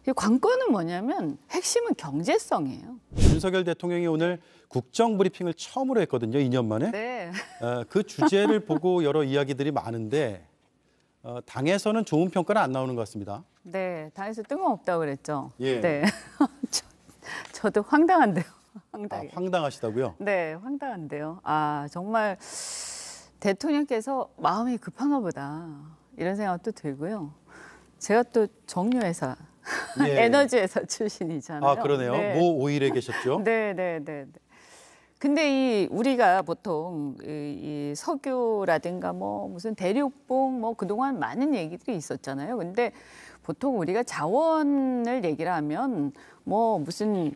이 관건은 뭐냐면 핵심은 경제성이에요. 윤석열 대통령이 오늘 국정 브리핑을 처음으로 했거든요. 2년 만에. 네. 그 주제를 보고 여러 이야기들이 많은데 당에서는 좋은 평가는 안 나오는 것 같습니다. 네, 당에서 뜬금없다고 그랬죠. 예. 네. 저도 황당한데요. 황당해. 황당하시다고요? 네, 황당한데요. 아, 정말 대통령께서 마음이 급한가 보다 이런 생각도 들고요. 제가 또 정유회사, 예. 에너지회사 출신이잖아요. 아, 그러네요. 네. 모 오일에 계셨죠? 네. 근데 우리가 보통 이 석유라든가 뭐 무슨 대륙봉 뭐 그동안 많은 얘기들이 있었잖아요. 근데 보통 우리가 자원을 얘기를 하면 뭐 무슨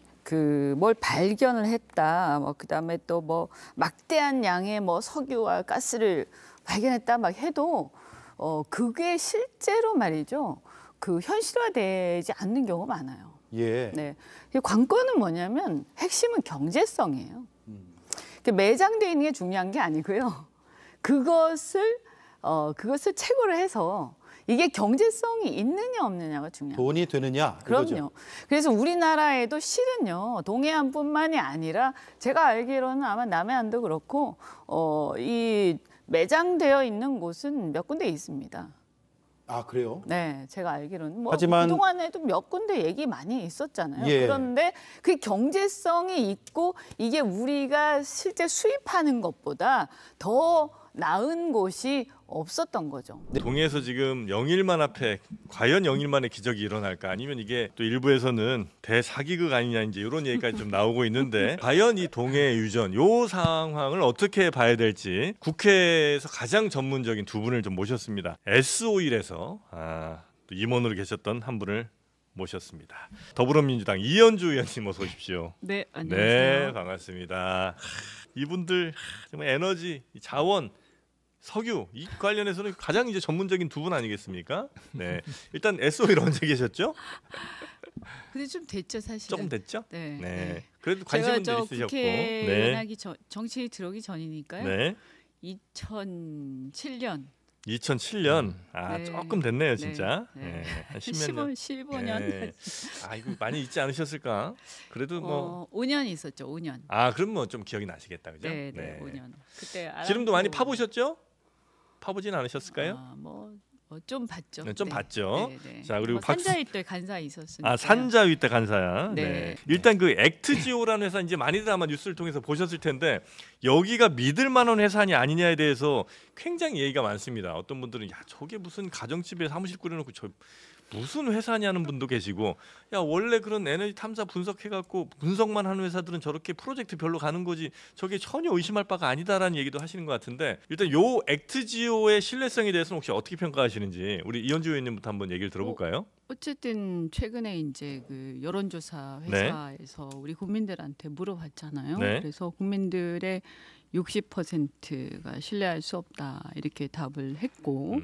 뭘 발견을 했다. 뭐 그다음에 또 뭐 막대한 양의 뭐 석유와 가스를 발견했다 막 해도 그게 실제로 말이죠. 현실화되지 않는 경우가 많아요. 예. 네. 관건은 뭐냐면 핵심은 경제성이에요. 매장돼 있는 게 중요한 게 아니고요. 그것을 최고로 해서 이게 경제성이 있느냐 없느냐가 중요해요. 돈이 되느냐? 그럼요. 이거죠. 그래서 우리나라에도 실은요. 동해안뿐만이 아니라 제가 알기로는 아마 남해안도 그렇고 이 매장되어 있는 곳은 몇 군데 있습니다. 아, 그래요? 네, 제가 알기로는 하지만 그동안에도 몇 군데 얘기 많이 있었잖아요. 예. 그런데 그 경제성이 있고 이게 우리가 실제 수입하는 것보다 더 나은 곳이 없었던 거죠. 동해에서 지금 영일만 앞에 과연 영일만의 기적이 일어날까 아니면 이게 또 일부에서는 대사기극 아니냐 이제 이런 얘기까지 좀 나오고 있는데 과연 이 동해 유전 요 상황을 어떻게 봐야 될지 국회에서 가장 전문적인 두 분을 좀 모셨습니다. S오일에서 또 임원으로 계셨던 한 분을 모셨습니다. 더불어민주당 이현주 의원님 어서 오십시오. 네, 안녕하세요. 네, 반갑습니다. 이분들 정말 에너지, 자원, 석유 이 관련해서는 가장 이제 전문적인 두 분 아니겠습니까? 네, 일단 S오일 언제 계셨죠? 근데 좀 됐죠, 사실. 조금 됐죠? 네. 네. 그래도 관심은 늘 있으셨고. 국회의원 하기 정치에 들어오기 전이니까요. 네. 2007년. 2007년. 네. 조금 됐네요, 진짜. 네. 네. 한 10몇 년. 15년. 네. 이거 많이 잊지 않으셨을까? 그래도 뭐 5년 있었죠, 5년. 그럼 뭐 좀 기억이 나시겠다, 그죠? 네, 5년. 그때 지금도 많이 파보셨죠? 파보진 않으셨을까요? 좀 봤죠. 네, 좀 봤죠. 네. 자, 그리고 산자위 때 간사 있었으니까. 산자위 때 간사야. 네. 일단 그 액트지오라는 회사 이제 많이들 아마 뉴스를 통해서 보셨을 텐데 여기가 믿을 만한 회사냐 아니냐에 대해서 굉장히 얘기가 많습니다. 어떤 분들은 저게 무슨 가정집에 사무실 꾸려놓고 무슨 회사냐는 분도 계시고 원래 그런 에너지 탐사 분석해갖고 분석만 하는 회사들은 저렇게 프로젝트 별로 가는 거지 저게 전혀 의심할 바가 아니다라는 얘기도 하시는 것 같은데 일단 요 액트지오의 신뢰성에 대해서는 혹시 어떻게 평가하시는지 우리 이현주 의원님부터 한번 얘기를 들어볼까요? 어쨌든 최근에 이제 그 여론조사 회사에서 우리 국민들한테 물어봤잖아요. 네. 그래서 국민들의 60%가 신뢰할 수 없다 이렇게 답을 했고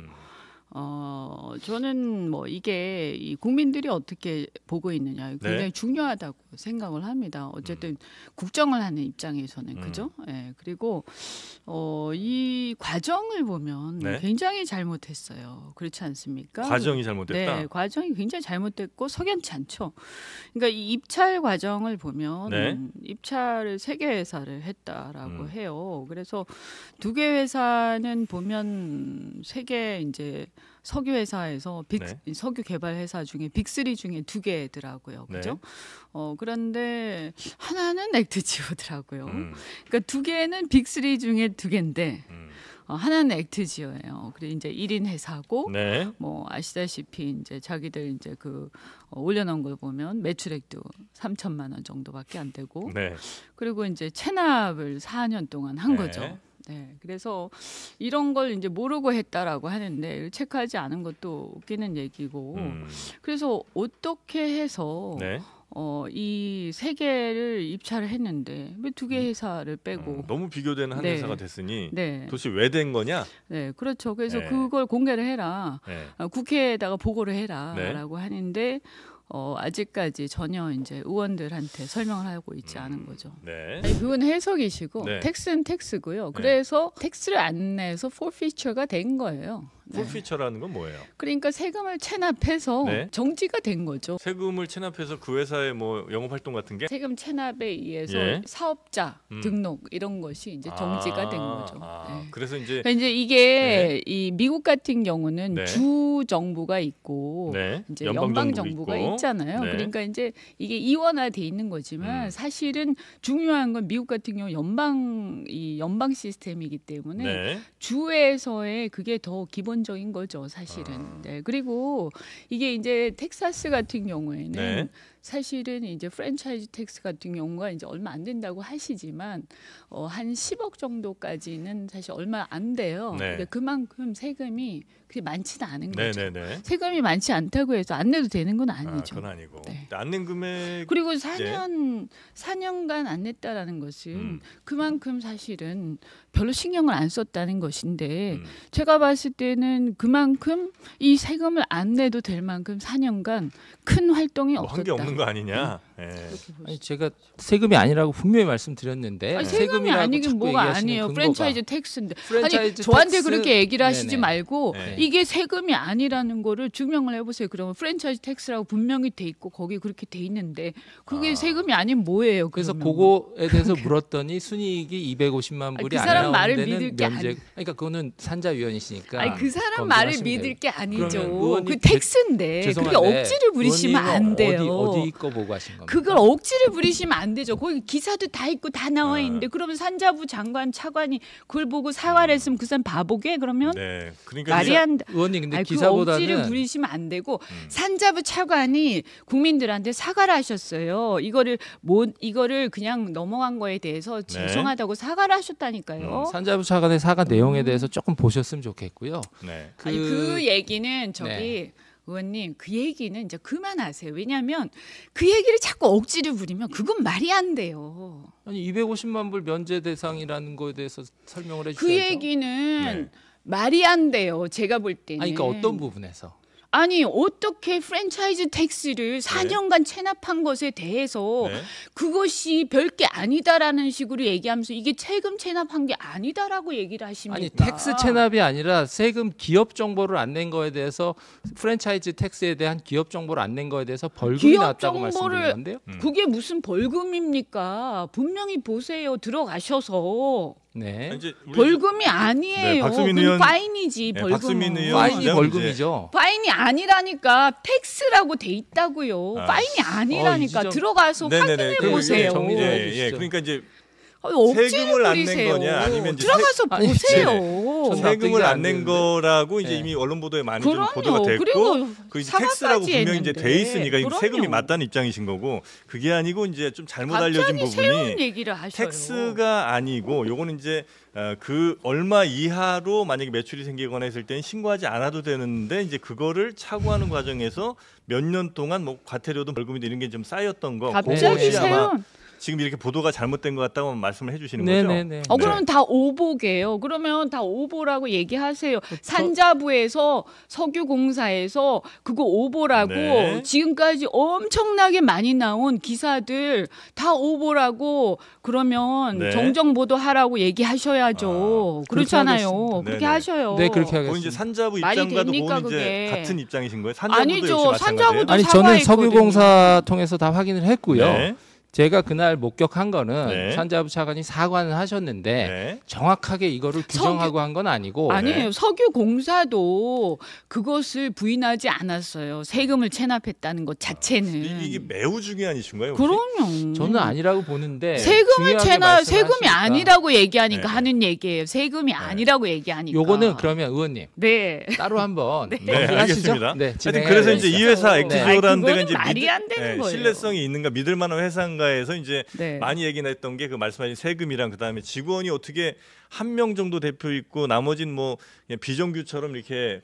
저는 뭐 이게 이 국민들이 어떻게 보고 있느냐 굉장히 중요하다고 생각을 합니다. 어쨌든 국정을 하는 입장에서는 그죠? 예. 그리고 이 과정을 보면 굉장히 잘못했어요. 그렇지 않습니까? 과정이 잘못됐다. 네, 과정이 굉장히 잘못됐고 석연치 않죠. 그러니까 이 입찰 과정을 보면 입찰을 3개 회사를 했다라고 해요. 그래서 2개 회사는 보면 3개 이제 석유 회사에서 석유 개발 회사 중에 빅3 중에 2개더라고요. 그죠? 그런데 하나는 액트지오더라고요. 그러니까 2개는 빅3 중에 2개인데 하나는 액트지오예요. 그리고 이제 1인 회사고 뭐 아시다시피 이제 자기들 이제 올려놓은 걸 보면 매출액도 3천만 원 정도밖에 안 되고 그리고 이제 체납을 4년 동안 한 거죠. 네, 그래서 이런 걸 이제 모르고 했다라고 하는데 체크하지 않은 것도 웃기는 얘기고 그래서 어떻게 해서 이 3개를 입찰을 했는데 왜 2개 회사를 빼고 너무 비교되는 한 회사가 됐으니 도대체 왜 된 거냐? 네, 그렇죠. 그래서 그걸 공개를 해라, 국회에다가 보고를 해라라고 하는데 아직까지 전혀 이제 의원들한테 설명을 하고 있지 않은 거죠. 아니, 그건 해석이시고 텍스는 텍스고요. 그래서 텍스를 안 내서 forfeiture가 된 거예요. 폴피처라는 건 뭐예요? 그러니까 세금을 체납해서 네. 정지가 된 거죠. 세금을 체납해서 그 회사의 뭐 영업 활동 같은 게 세금 체납에 의해서 예. 사업자 등록 이런 것이 이제 정지가 된 거죠. 네. 그래서 이제 그러니까 이제 이게 이 미국 같은 경우는 네. 주 정부가 있고 네. 이제 연방 연방 정부가 정부가 있고. 있잖아요. 네. 그러니까 이제 이게 이원화돼 있는 거지만 사실은 중요한 건 미국 같은 경우 연방 시스템이기 때문에 네. 주에서의 그게 더 기본적인 거죠, 사실은. 네. 그리고 이게 이제 텍사스 같은 경우에는 네. 사실은 이제 프랜차이즈 텍스 같은 경우가 이제 얼마 안 된다고 하시지만 한 10억 정도까지는 사실 얼마 안 돼요. 네. 근데 그만큼 세금이 그게 많지는 않은 거죠. 네네네. 세금이 많지 않다고 해서 안 내도 되는 건 아니죠. 그건 아니고 네. 안 낸 금액 그리고 4년간 안 냈다라는 것은 그만큼 사실은 별로 신경을 안 썼다는 것인데 제가 봤을 때는 그만큼 이 세금을 안 내도 될 만큼 4년간 큰 활동이 뭐 없었다. 한 게 없는 거 아니냐? 예. 아니 제가 세금이 아니라고 분명히 말씀드렸는데 아니, 세금이 세금이라고 아니긴 자꾸 뭐가 얘기하시는 아니에요. 근거가 프랜차이즈 텍스인데. 아니 프랜차이즈 저한테 텍스- 그렇게 얘기를 하시지 네네. 말고 네. 이게 세금이 아니라는 거를 증명을 해보세요. 그러면 프랜차이즈 텍스라고 분명히 돼 있고 거기 그렇게 돼 있는데 그게 세금이 아니면 뭐예요? 그래서 그러면? 그거에 대해서 물었더니 순이익이 250만 불이 그 안 사람 나오는 말을 데는 믿을 게 면제. 그러니까 그거는 산자위원이시니까. 아니 그 사람 말을 검증하시면 믿을 돼요. 게 아니죠. 그러면 의원님 그 텍스인데 그게 죄송한데 억지를 부리시면 안 의원님은 돼요. 어디 거 보고 하신 겁니까? 그걸 억지를 부리시면 안 되죠. 거기 기사도 다 있고 다 나와 있는데 그러면 산자부 장관 차관이 그걸 보고 사과를 했으면 그 사람 바보게 그러면 네. 그러니까 말이 이제 안 돼. 의원님 근데 아니, 그 기사보다는 억지를 부리시면 안 되고 산자부 차관이 국민들한테 사과를 하셨어요. 이거를 그냥 넘어간 거에 대해서 죄송하다고 사과를 하셨다니까요. 산자부 차관의 사과 내용에 대해서 조금 보셨으면 좋겠고요. 네. 아니 그 얘기는 저기 네. 의원님 그 얘기는 이제 그만하세요. 왜냐하면 그 얘기를 자꾸 억지를 부리면 그건 말이 안 돼요. 아니 250만 불 면제 대상이라는 거에 대해서 설명을 해주셔야죠. 그 얘기는 말이 안 돼요. 제가 볼 때는. 아니 그러니까 어떤 부분에서? 아니 어떻게 프랜차이즈 텍스를 4년간 체납한 것에 대해서 네. 그것이 별게 아니다라는 식으로 얘기하면서 이게 세금 체납한 게 아니다라고 얘기를 하십니까? 아니 텍스 체납이 아니라 세금 기업 정보를 안 낸 거에 대해서 프랜차이즈 텍스에 대한 기업 정보를 안 낸 거에 대해서 벌금이 기업 나왔다고 말씀드린 정보를 건데요. 그게 무슨 벌금입니까? 분명히 보세요. 들어가셔서 네. 이제 우리 벌금이 아니에요. 네, 박수민 그건 의원- 파인이지. 네, 벌금은. 박수민 의원- 파인이 이제- 벌금이죠. 파인이 아니라니까 텍스라고 돼 있다고요. 아. 파인이 아니라니까 이 지점- 들어가서 확인해 그럼 보세요. 이제 정리 좀 예, 해주시죠. 예. 그러니까 이제 억지를 세금을 안 낸 부리세요. 거냐, 아니면 이제 들어가서 아니, 보세요. 저는 세금을 납득이 안 안 낸 되는데. 거라고 이제 네. 이미 언론 보도에 많이 좀 그럼요. 보도가 됐고 그리고 그 이제 사과까지 텍스라고 분명히 이제 했는데. 돼 있으니까 이거 그럼요. 세금이 맞다는 입장이신 거고 그게 아니고 이제 좀 잘못 알려진 갑자기 새로운 부분이 얘기를 하셔요. 텍스가 아니고 요거는 이제 그 얼마 이하로 만약에 매출이 생기거나 했을 때는 신고하지 않아도 되는데 이제 그거를 차고하는 과정에서 몇 년 동안 뭐 과태료도 벌금이도 이런 게 좀 쌓였던 거 갑자기 그것이 아마 새로운 지금 이렇게 보도가 잘못된 것 같다고 말씀을 해주시는 거죠? 네네네. 그러면 다 오보게요. 그러면 다 오보라고 얘기하세요. 산자부에서 석유공사에서 그거 오보라고 네. 지금까지 엄청나게 많이 나온 기사들 다 오보라고 그러면 네. 정정 보도하라고 얘기하셔야죠. 그렇잖아요. 하겠습니다. 그렇게 네네. 하셔요. 네 그렇게 그건 하겠습니다. 이제 산자부 말이 입장과도 됩니까, 그건 이제 그게? 같은 입장이신 거예요? 산자부도 아니죠. 역시 마찬가지예요? 산자부도 아니 저는 사과했거든요. 석유공사 통해서 다 확인을 했고요. 네. 제가 그날 목격한 거는 네. 산자부 차관이 사과는 하셨는데 네. 정확하게 이거를 규정하고 한 건 아니고 아니에요. 석유공사도 그것을 부인하지 않았어요. 세금을 체납했다는 것 자체는. 이게 매우 중요한 이슈인가요? 혹시? 그럼요. 저는 아니라고 보는데 세금을 중요하게 세금이 말씀하시니까 아니라고 얘기하니까 네. 하는 얘기예요. 세금이 아니라고 얘기하니까. 요거는 그러면 의원님 네. 따로 한번 네, 하시죠. 알겠습니다. 네, 하여튼 그래서 이제 이 회사 아니, 엑티조라는 데가 그거는 이제 말이 안 되는 거예요. 신뢰성이 있는가 믿을 만한 회사인가에서 이제 네. 많이 얘기는 했던 게 그 말씀하신 세금이랑 그다음에 직원이 어떻게 한 명 정도 대표 있고 나머지는 뭐 그냥 비정규처럼 이렇게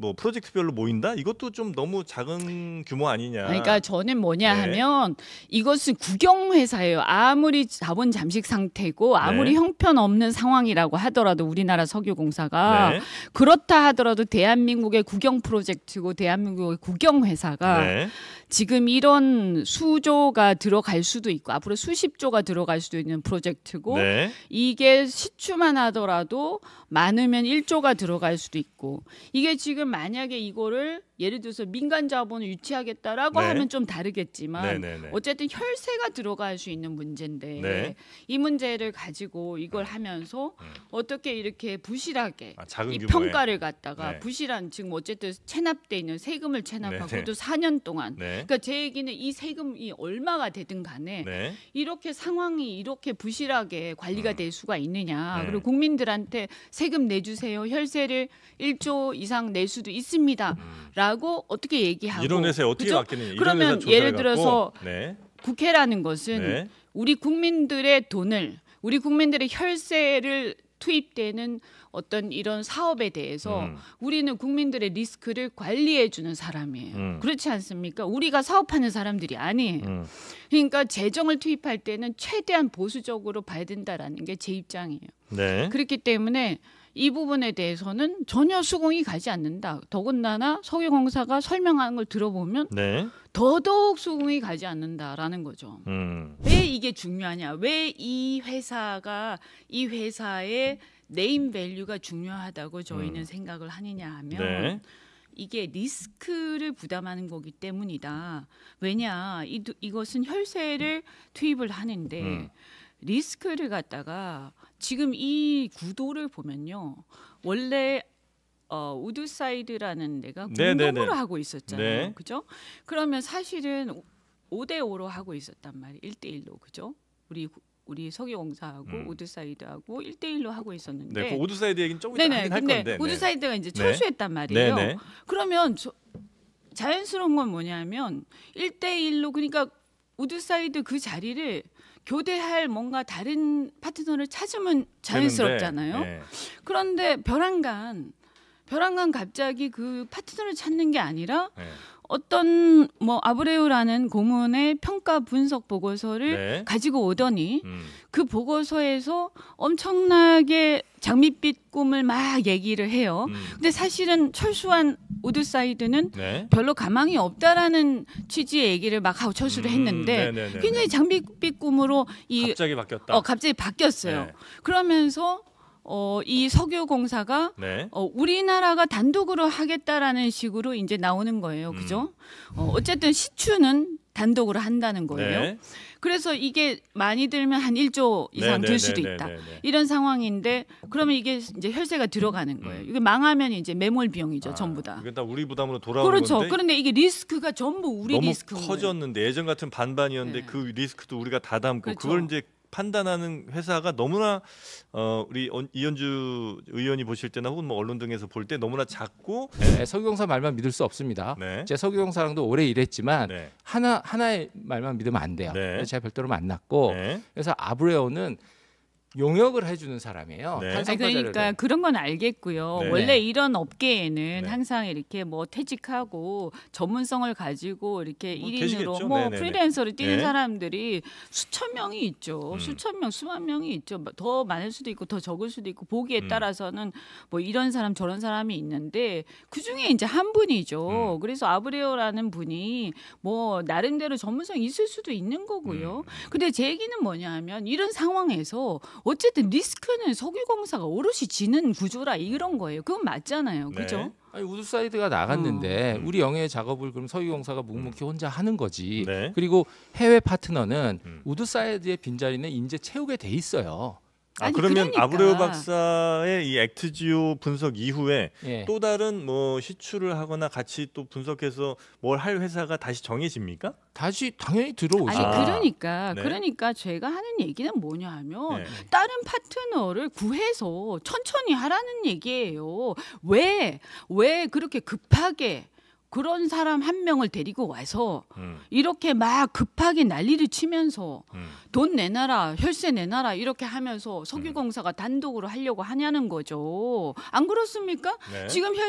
뭐 프로젝트별로 모인다? 이것도 좀 너무 작은 규모 아니냐. 그러니까 저는 뭐냐 네. 하면 이것은 국영회사예요. 아무리 자본 잠식 상태고 아무리 네. 형편없는 상황이라고 하더라도 우리나라 석유공사가 네. 그렇다 하더라도 대한민국의 국영 프로젝트고 대한민국의 국영회사가 네. 지금 이런 수조가 들어갈 수도 있고 앞으로 수십조가 들어갈 수도 있는 프로젝트고 네. 이게 시추만 하더라도 많으면 1조가 들어갈 수도 있고 이게 지금 만약에 이거를 예를 들어서 민간 자본을 유치하겠다라고 네. 하면 좀 다르겠지만 네, 네, 네. 어쨌든 혈세가 들어갈 수 있는 문제인데 네. 이 문제를 가지고 이걸 하면서 어떻게 이렇게 부실하게 작은 이 규모의. 평가를 갖다가 네. 부실한 지금 어쨌든 체납돼 있는 세금을 체납하고 네, 네. 또 4년 동안 네. 그러니까 제 얘기는 이 세금이 얼마가 되든 간에 네. 이렇게 상황이 이렇게 부실하게 관리가 될 수가 있느냐. 네. 그리고 국민들한테 세금 내주세요. 혈세를 1조 이상 낼 수도 있습니다. 라고 어떻게 얘기하고. 이런 회사에 어떻게 그죠? 맡기느냐. 그러면 이런 회사 조사를 예를 들어서 갖고. 네. 국회라는 것은 네. 우리 국민들의 돈을 우리 국민들의 혈세를 투입되는 어떤 이런 사업에 대해서 우리는 국민들의 리스크를 관리해 주는 사람이에요. 그렇지 않습니까? 우리가 사업하는 사람들이 아니에요. 그러니까 재정을 투입할 때는 최대한 보수적으로 봐야 된다라는 게 제 입장이에요. 네. 그렇기 때문에 이 부분에 대해서는 전혀 수긍이 가지 않는다. 더군다나 석유공사가 설명하는 걸 들어보면 네. 더더욱 수긍이 가지 않는다라는 거죠. 왜 이게 중요하냐? 왜 이 회사의 네임 밸류가 중요하다고 저희는 생각을 하느냐 하면 네. 이게 리스크를 부담하는 거기 때문이다. 왜냐? 이것은 혈세를 투입을 하는데 리스크를 갖다가 지금 이 구도를 보면요. 원래 우드사이드라는 데가 네, 네, 공동으로 네. 하고 있었잖아요. 네. 그죠? 그러면 사실은 5대5로 하고 있었단 말이에요. 1대1로. 그죠? 우리 석유공사하고 우드사이드하고 1대1로 하고 있었는데 네. 그 오드사이드 얘기는 조금 이따 네네. 하긴 할 근데 건데. 우드사이드가 이제 네. 철수했단 말이에요. 네, 네. 그러면 자연스러운 건 뭐냐면 1대1로 그러니까 우드사이드 그 자리를 교대할 뭔가 다른 파트너를 찾으면 자연스럽잖아요. 되는데, 네. 그런데 벼랑간 갑자기 그 파트너를 찾는 게 아니라 네. 어떤 뭐 아브레우라는 고문의 평가 분석 보고서를 네. 가지고 오더니 그 보고서에서 엄청나게 장밋빛 꿈을 막 얘기를 해요. 근데 사실은 철수한 우드사이드는 네. 별로 가망이 없다라는 취지의 얘기를 막 하고 철수를 했는데 네네네네. 굉장히 장밋빛 꿈으로 갑자기 바뀌었다. 갑자기 바뀌었어요. 네. 그러면서 이 석유공사가 네. 우리나라가 단독으로 하겠다라는 식으로 이제 나오는 거예요. 그죠? 어쨌든 시추는 단독으로 한다는 거예요. 네. 그래서 이게 많이 들면 한 1조 이상 네, 들 네, 수도 네, 있다. 네, 네. 이런 상황인데 그러면 이게 이제 혈세가 들어가는 거예요. 이게 망하면 이제 매몰 비용이죠, 전부 다. 이게 다 우리 부담으로 돌아오는 그렇죠. 건데 그런데 이게 리스크가 전부 우리 너무 리스크인 거예요. 커졌는데 예전 같은 반반이었는데 네. 그 리스크도 우리가 다 담고 그렇죠. 그걸 이제 판단하는 회사가 너무나 우리 이현주 의원이 보실 때나 혹은 뭐 언론 등에서 볼 때 너무나 작고 네, 석유공사 말만 믿을 수 없습니다. 네. 제가 석유공사랑도 오래 일했지만 네. 하나의 말만 믿으면 안 돼요. 네. 그래서 제가 별도로 만났고 네. 그래서 아브레오는 용역을 해주는 사람이에요. 네. 탄산 그러니까 과자를. 그런 건 알겠고요. 네. 원래 이런 업계에는 네. 항상 이렇게 뭐 퇴직하고 전문성을 가지고 이렇게 뭐 1인으로 계시겠죠. 뭐 네네네. 프리랜서를 뛰는 네. 사람들이 수천 명이 있죠. 수천 명, 수만 명이 있죠. 더 많을 수도 있고 더 적을 수도 있고 보기에 따라서는 뭐 이런 사람 저런 사람이 있는데 그 중에 이제 한 분이죠. 그래서 아브레오라는 분이 뭐 나름대로 전문성이 있을 수도 있는 거고요. 근데 제 얘기는 뭐냐하면 이런 상황에서 어쨌든 리스크는 석유공사가 오롯이 지는 구조라 이런 거예요. 그건 맞잖아요. 그죠? 네. 아니, 우드사이드가 나갔는데 우리 영예 작업을 그럼 석유공사가 묵묵히 혼자 하는 거지. 네. 그리고 해외 파트너는 우드사이드의 빈자리는 이제 채우게 돼 있어요. 아니, 그러면 그러니까. 아브레오 박사의 이 액트지오 분석 이후에 예. 또 다른 뭐 시추를 하거나 같이 또 분석해서 뭘 할 회사가 다시 정해집니까? 다시 당연히 들어오죠. 아니 네. 그러니까 제가 하는 얘기는 뭐냐 하면 네. 다른 파트너를 구해서 천천히 하라는 얘기예요. 왜 그렇게 급하게 그런 사람 한 명을 데리고 와서 이렇게 막 급하게 난리를 치면서 돈 내놔라, 혈세 내놔라 이렇게 하면서 석유공사가 단독으로 하려고 하냐는 거죠. 안 그렇습니까? 네.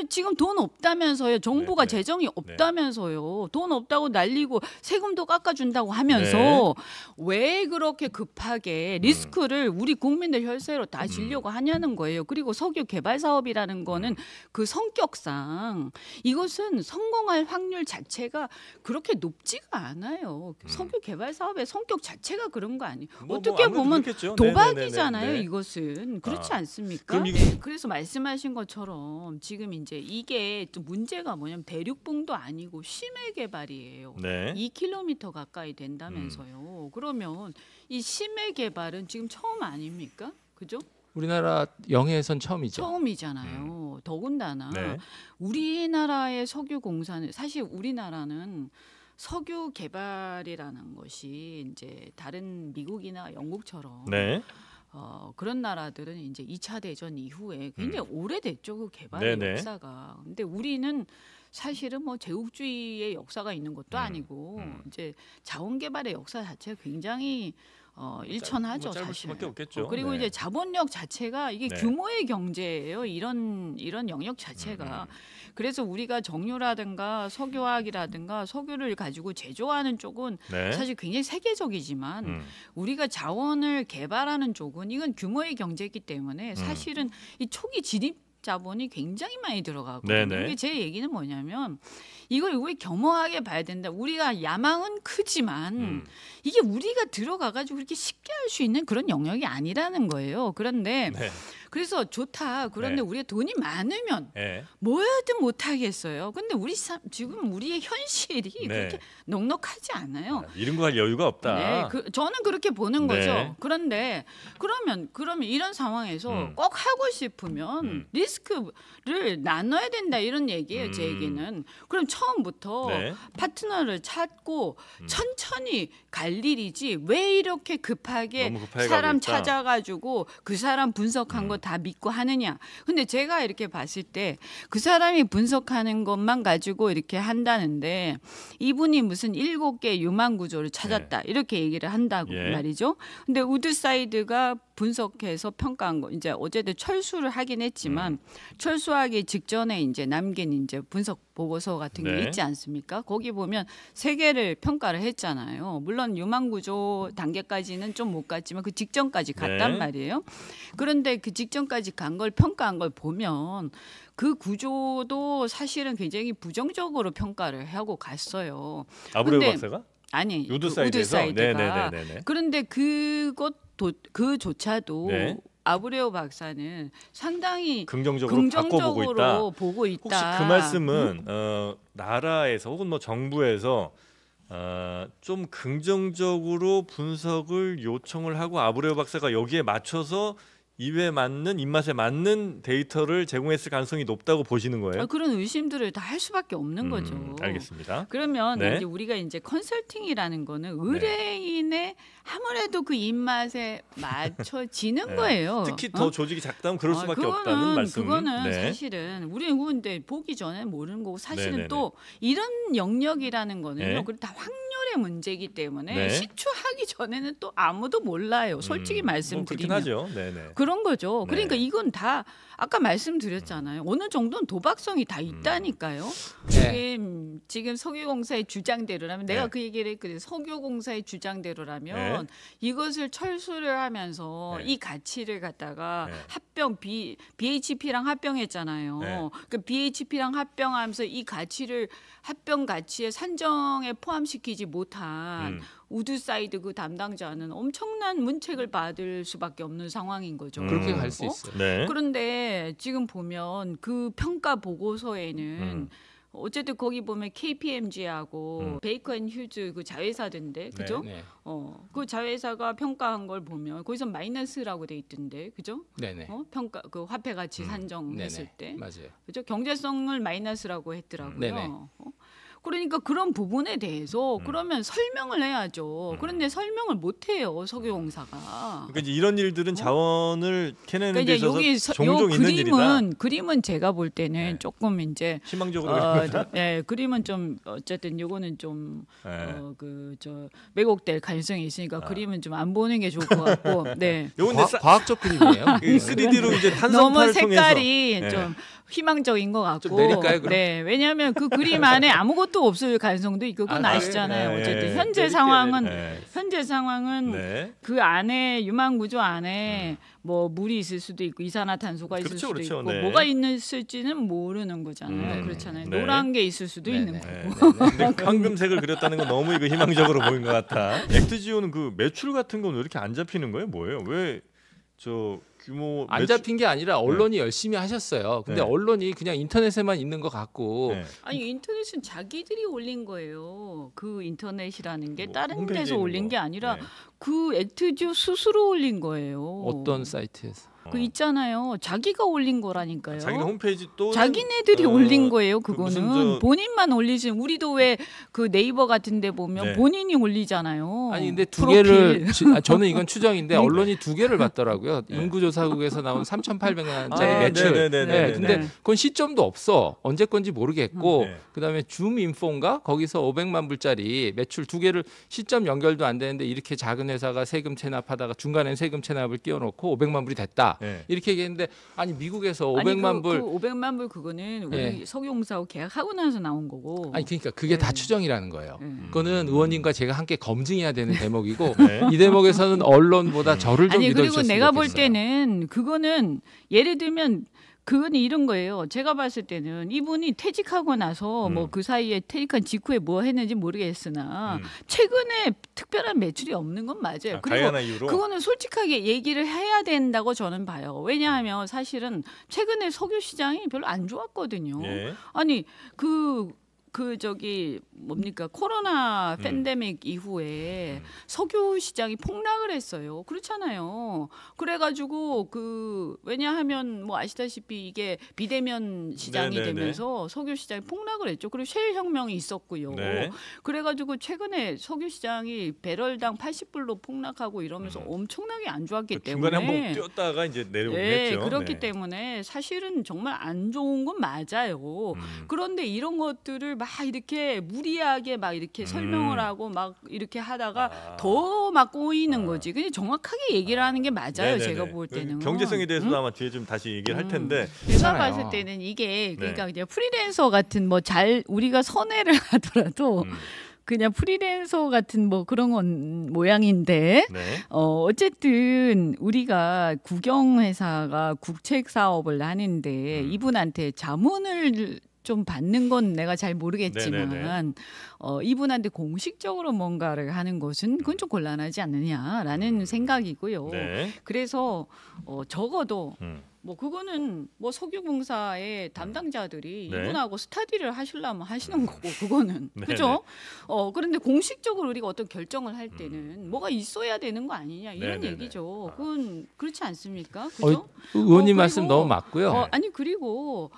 지금 돈 없다면서요. 정부가 네, 네. 재정이 없다면서요. 돈 없다고 날리고 세금도 깎아준다고 하면서 네. 왜 그렇게 급하게 리스크를 우리 국민들 혈세로 다 지려고 하냐는 거예요. 그리고 석유 개발 사업이라는 거는 그 성격상 이것은 성공할 확률 자체가 그렇게 높지가 않아요. 석유 개발 사업의 성격 자체가 그런 거 아니에요. 어떻게 아무래도 보면 그렇겠죠. 도박이잖아요. 네네네네. 이것은 그렇지 아, 않습니까? 그럼 이게 그래서 말씀하신 것처럼 지금 이제 이게 또 문제가 뭐냐면 대륙봉도 아니고 심해 개발이에요. 네. 2km 가까이 된다면서요. 그러면 이 심해 개발은 지금 처음 아닙니까? 그죠? 우리나라 영해에선 처음이죠. 처음이잖아요. 더군다나 네. 우리나라의 석유 공사는 사실 우리나라는 석유 개발이라는 것이 이제 다른 미국이나 영국처럼 네. 그런 나라들은 이제 2차 대전 이후에 굉장히 오래됐죠. 그 개발 네네. 역사가. 근데 우리는 사실은 뭐 제국주의의 역사가 있는 것도 아니고 이제 자원 개발의 역사 자체가 굉장히 일천하죠. 뭐 짧을 사실. 수밖에 없겠죠. 그리고 네. 이제 자본력 자체가 이게 네. 규모의 경제예요. 이런 영역 자체가. 그래서 우리가 정유라든가 석유화학이라든가 석유를 가지고 제조하는 쪽은 네. 사실 굉장히 세계적이지만 우리가 자원을 개발하는 쪽은 이건 규모의 경제이기 때문에 사실은 이 초기 진입 자본이 굉장히 많이 들어가거든요. 네네. 이게 제 얘기는 뭐냐면 이걸 우리 겸허하게 봐야 된다. 우리가 야망은 크지만 이게 우리가 들어가가지고 그렇게 쉽게 할 수 있는 그런 영역이 아니라는 거예요. 그런데 네. 그래서 좋다. 그런데 네. 우리가 돈이 많으면 네. 뭐든 못하겠어요. 근데 지금 우리의 현실이 네. 그렇게 넉넉하지 않아요. 이런 거 할 여유가 없다. 네, 저는 그렇게 보는 네. 거죠. 그런데 그러면 이런 상황에서 꼭 하고 싶으면 리스크를 나눠야 된다 이런 얘기예요. 제 얘기는. 그럼 처음부터 네. 파트너를 찾고 천천히 갈 일이지 왜 이렇게 급하게 너무 급하게 사람 가고 있다. 찾아가지고 그 사람 분석한 거 다 믿고 하느냐. 근데 제가 이렇게 봤을 때 그 사람이 분석하는 것만 가지고 이렇게 한다는데 이분이 무슨 7개 유망 구조를 찾았다. 이렇게 얘기를 한다고 예. 말이죠. 근데 우드사이드가 분석해서 평가한 거 이제 어제도 철수를 하긴 했지만 철수하기 직전에 이제 남긴 이제 분석 보고서 같은 게 네. 있지 않습니까? 거기 보면 3개를 평가를 했잖아요. 물론 유망 구조 단계까지는 좀 못 갔지만 그 직전까지 갔단 네. 말이에요. 그런데 그 직전까지 간 걸 평가한 걸 보면 그 구조도 사실은 굉장히 부정적으로 평가를 하고 갔어요. 아브레우 근데 박사가 아니 우드사이드에서 우드사이드가 네네네네. 그런데 그조차도 네. 아브레우 박사는 상당히 긍정적으로 바꿔보고 있다. 보고 있다. 혹시 그 말씀은 나라에서 혹은 뭐 정부에서 좀 긍정적으로 분석을 요청을 하고 아브레우 박사가 여기에 맞춰서 입에 맞는 입맛에 맞는 데이터를 제공했을 가능성이 높다고 보시는 거예요? 그런 의심들을 다 할 수밖에 없는 거죠. 알겠습니다. 그러면 네. 이제 우리가 이제 컨설팅이라는 거는 의뢰인의 아무래도 그 입맛에 맞춰지는 네. 거예요. 특히 더 조직이 작다면 그럴 수밖에 없다는 말씀. 그거는 네. 사실은 우리는 근데 보기 전에 모르는 거고 사실은 네네네. 또 이런 영역이라는 거는요. 네. 그리고 다 확률의 문제이기 때문에 네. 시추하기 전에는 또 아무도 몰라요. 솔직히 뭐 말씀드리면. 그렇긴 하죠. 네네. 그런 거죠. 그러니까 네. 이건 다 아까 말씀드렸잖아요. 어느 정도는 도박성이 다 있다니까요. 네. 지금 석유공사의 주장대로라면 내가 네. 그 얘기를 했거든요. 석유공사의 주장대로라면 이것을 철수를 하면서 네. 이 가치를 갖다가 네. 합병 BHP랑 합병했잖아요. 네. 그 BHP랑 합병하면서 이 가치를 합병 가치의 산정에 포함시키지 못한 우드사이드 그 담당자는 엄청난 문책을 받을 수밖에 없는 상황인 거죠. 그렇게 갈 수 있어요. 네. 그런데 지금 보면 그 평가 보고서에는 어쨌든 거기 보면 KPMG하고 베이커 앤 휴즈 그 자회사던데 그죠? 네. 그 자회사가 평가한 걸 보면 거기서 마이너스라고 돼 있던데 그죠? 네네. 평가 그 화폐 가치 산정했을 네네. 때 맞아요. 그죠? 경제성을 마이너스라고 했더라고요. 네네. 그러니까 그런 부분에 대해서 그러면 설명을 해야죠. 그런데 설명을 못 해요, 석유공사가. 그러니까 이제 이런 일들은 자원을 캐내는 데 그러니까 있어서 여기 종종 있는 일이다. 그림은 제가 볼 때는 네. 조금 이제 희망적으로 그리는 거다. 예, 그림은 좀 어쨌든 요거는 좀 네. 그 저 왜곡될 가능성이 있으니까 그림은 좀 안 보는 게 좋을 것 같고. 네. 요건데 과학적 그림이에요. 3D로 이제 탄성파를 너무 통해서 색깔이 네. 좀 희망적인 것 같고. 좀 내릴까요, 그럼? 네, 왜냐하면 그 그림 안에 아무것도 없을 가능성도 있고 그건 아, 아시잖아요. 네, 어쨌든 네, 현재 내릴게요, 상황은 네. 현재 상황은 네. 그 안에 유망 구조 안에 뭐 물이 있을 수도 있고 이산화탄소가 있을 그렇죠, 수도 그렇죠. 있고 네. 뭐가 있을지는 모르는 거잖아요. 그렇잖아요. 네. 노란 게 있을 수도 네, 있는 네. 거고. 근데 황금색을 그렸다는 건 너무 이거 희망적으로 보인 것 같아. 액트지오는 그 매출 같은 건 왜 이렇게 안 잡히는 거예요? 뭐예요? 왜 저 규모 안 매출- 잡힌 게 아니라 언론이 열심히 하셨어요. 근데 네. 언론이 그냥 인터넷에만 있는 것 같고 네. 아니 인터넷은 자기들이 올린 거예요. 그 인터넷이라는 게 뭐 다른 홈페이지에 데서 있는 올린 거. 게 아니라 네. 그 액트지오 스스로 올린 거예요. 어떤 사이트에서 그 있잖아요. 자기가 올린 거라니까요. 자기네 홈페이지 또 자기네들이 올린 거예요. 그 그거는 무슨 저- 본인만 올리지. 우리도 왜 그 네이버 같은데 보면 네. 본인이 올리잖아요. 아니 근데 두 프로필. 개를 저는 이건 추정인데 언론이 두 개를 봤더라고요. 인구조사국에서 나온 3,800만짜리 아, 매출. 네네네네. 네, 근데 네. 그건 시점도 없어. 언제 건지 모르겠고 네. 그다음에 줌인포인가 거기서 500만 불짜리 매출 두 개를 시점 연결도 안 되는데 이렇게 작은 회사가 세금 체납하다가 중간에 세금 체납을 끼워놓고 500만 불이 됐다. 네. 이렇게 얘기했는데 아니 미국에서 아니, 500만 불 500만 불 그거는 우리 예. 석유공사하고 계약하고 나서 나온 거고. 아니 그러니까 그게 다 네. 추정이라는 거예요. 네. 그거는 의원님과 제가 함께 검증해야 되는 대목이고 네. 이 대목에서는 언론보다 저를 좀 아니 그리고 믿어주셨으면 내가 볼 좋겠어요. 때는 그거는 예를 들면 그건 이런 거예요. 제가 봤을 때는 이분이 퇴직하고 나서 뭐 그 사이에 퇴직한 직후에 뭐 했는지 모르겠으나 최근에 특별한 매출이 없는 건 맞아요. 그리고 가야나 이후로 그거는 솔직하게 얘기를 해야 된다고 저는 봐요. 왜냐하면 사실은 최근에 석유 시장이 별로 안 좋았거든요. 예. 아니 그 저기 뭡니까 코로나 팬데믹 이후에 석유 시장이 폭락을 했어요. 그렇잖아요. 그래가지고 그 왜냐하면 뭐 아시다시피 이게 비대면 시장이 네네네. 되면서 석유 시장이 폭락을 했죠. 그리고 셰일 혁명이 있었고요. 네. 그래가지고 최근에 석유 시장이 배럴당 80불로 폭락하고 이러면서 엄청나게 안 좋았기 때문에 중간에 한번 뛰었다가 이제 내려오긴 네, 했죠. 그렇기 네. 때문에 사실은 정말 안 좋은 건 맞아요. 그런데 이런 것들을 막 이렇게 무리하게 막 이렇게 설명을 하고 막 이렇게 하다가 더 막 꼬이는 거지. 근데 정확하게 얘기를 하는 게 맞아요. 네네네. 제가 볼 때는. 경제성에 대해서도 아마 뒤에 좀 다시 얘기를 할 텐데 제가 괜찮아요. 봤을 때는 이게 그러니까 그냥 프리랜서 같은 뭐 잘 우리가 선회를 하더라도 그냥 프리랜서 같은 뭐 그런 건 모양인데 네. 어쨌든 우리가 국영회사가 국책 사업을 하는데 이분한테 자문을 좀 받는 건 내가 잘 모르겠지만 네네네. 이분한테 공식적으로 뭔가를 하는 것은 그건 좀 곤란하지 않느냐라는 생각이고요. 네. 그래서 적어도 음. 뭐 그거는 뭐 석유공사의 담당자들이 네. 이분하고 스타디를 하시려면 하시는 거고 그거는 네, 그죠? 그런데 공식적으로 우리가 어떤 결정을 할 때는 뭐가 있어야 되는 거 아니냐 이런 네, 네, 얘기죠. 그건 그렇지 않습니까? 그죠? 의원님 그리고, 말씀 너무 맞고요. 아니 그리고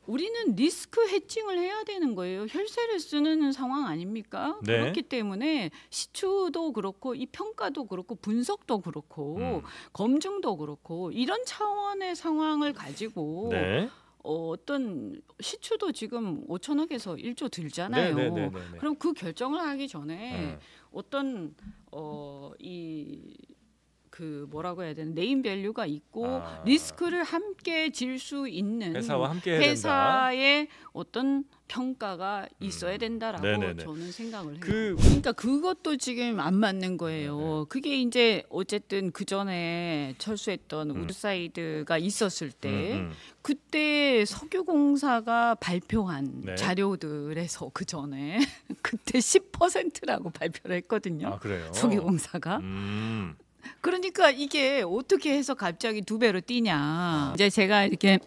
우리는 리스크 해칭을 해야 되는 거예요. 혈세를 쓰는 상황 아닙니까? 네. 그렇기 때문에 시추도 그렇고 이 평가도 그렇고 분석도 그렇고 검증도 그렇고 이런 차원의 상황을 가지고 네. 어떤 시추도 지금 5천억에서 1조 들잖아요. 네, 네, 네, 네, 네. 그럼 그 결정을 하기 전에 어떤 그 뭐라고 해야 되나 네임 밸류가 있고 리스크를 함께 질 수 있는 회사와 함께 해야 된다. 회사의 어떤 평가가 있어야 된다라고 네네네. 저는 생각을 해요. 그- 그러니까 그것도 지금 안 맞는 거예요. 그게 이제 어쨌든 그 전에 철수했던 우드사이드가 있었을 때 그때 석유공사가 발표한 네. 자료들에서 그 전에 그때 10%라고 발표를 했거든요. 아 그래요. 석유공사가. 그러니까 이게 어떻게 해서 갑자기 2배로 뛰냐. 이제 제가 이렇게